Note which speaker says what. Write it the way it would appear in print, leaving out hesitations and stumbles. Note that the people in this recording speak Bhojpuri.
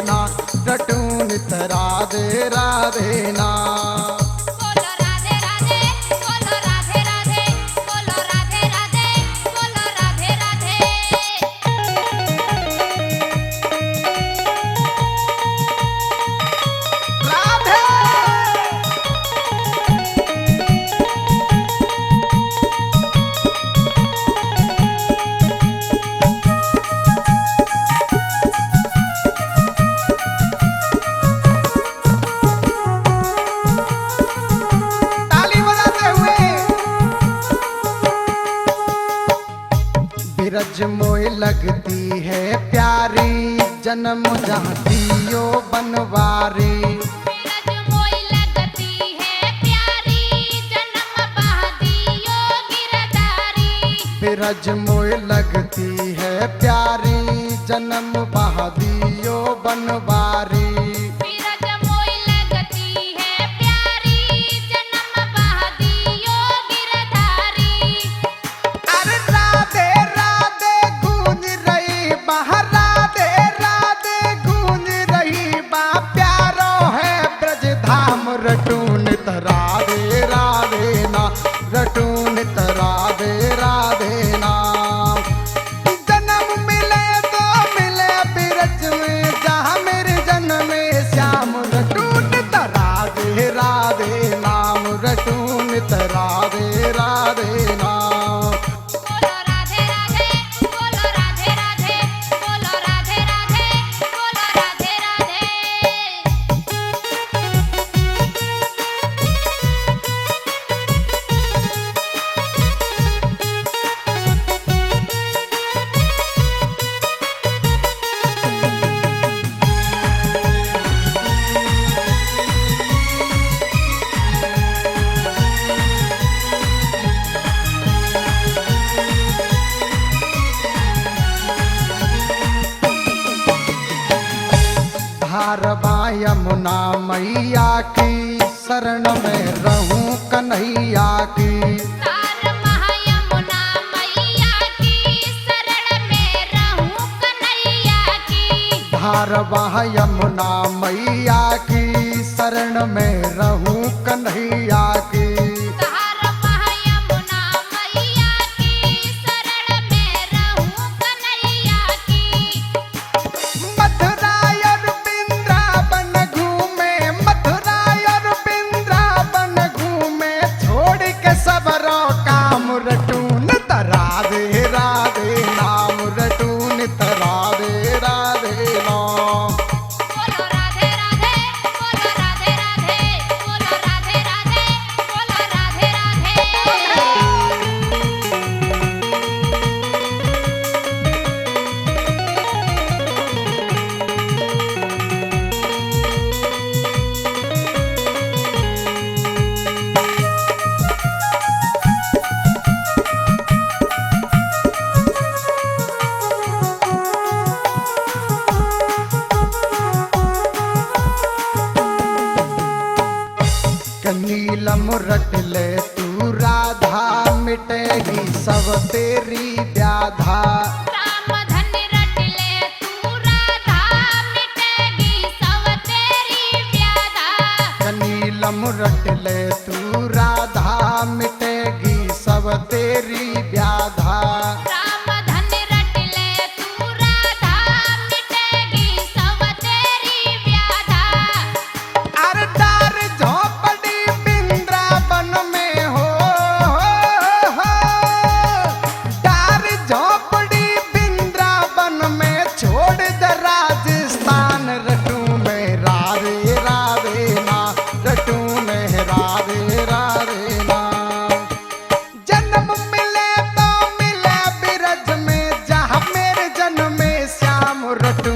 Speaker 1: ना, रटून त राधे राधे ना।
Speaker 2: बोलो राधे राधे, बोलो राधे राधे, बोलो राधे राधे, बोलो राधे राधे।
Speaker 1: राधे ताली बजाते हुए। बिरज मोय लगती है प्यारी, जन्म जातियो बनवारी।
Speaker 2: बिरज मोई लगती है प्यारी, जन्म बहादियो गिरधारी।
Speaker 1: बिरज मोय लगती है प्यारी, जन्म बहादियो बनवारी।
Speaker 2: बिरज मोई लगती है प्यारी, जन्म बहादियो गिरधारी।
Speaker 1: अरे राधे राधे गूंज रही बाहर, राधे राधे गूंज रही बा, प्यारो है ब्रज धाम रटून त राधे राधे ना, रटून त राधे राधे ना। जन्म मिले तो मिले बिरज में, जहाँ मेरे जन्म में श्याम रटून त राधे राधे नाम, रटून त राधे राधे नाम।
Speaker 2: बोलो राधे राधे, बोलो राधे राधे, बोलो राधे राधे, बोलो राधे राधे।
Speaker 1: धारवा यमुना मैया की, शरण में रहूं कन्हैया की।
Speaker 2: तार महायमुना मैया की, शरण में रहूं कन्हैया की।
Speaker 1: धारवा यमुना मैया की, शरण में रहूं कन्हैया की।
Speaker 2: तार महायमुना मैया की, शरण में रहूं कन्हैया की।
Speaker 1: मथुरा और वृंदावन घूमे, मथुरा और वृंदावन घूमे, छोड़ के सबरो काम रटून त राधे राधे नाम, रटून त राधे राधे नाम।
Speaker 2: बोलो राधे राधे, बोलो राधे राधे, बोलो राधे राधे, बोलो राधे राधे।
Speaker 1: नीलम रट ले तू राधा, मिटेगी सब तेरी व्याधा।
Speaker 2: राम धन रट ले तू राधा, मिटेगी सब तेरी व्याधा।
Speaker 1: नीलम रट ले तू राधा, मिटेगी सब तेरी व्याधा।
Speaker 2: राम धन रट ले तू राधा, मिटेगी सब तेरी व्याधा।
Speaker 1: अरे डार झोपड़ी वृंदावन में हो, डार झोपड़ी वृंदावन में, छोड़ दे राजस्थान रटू में राधे राधे ना, रटू में राधे राधे ना। जन्म मिले तो मिले बिरज में, जहाँ मेरे जन्म में श्याम रटू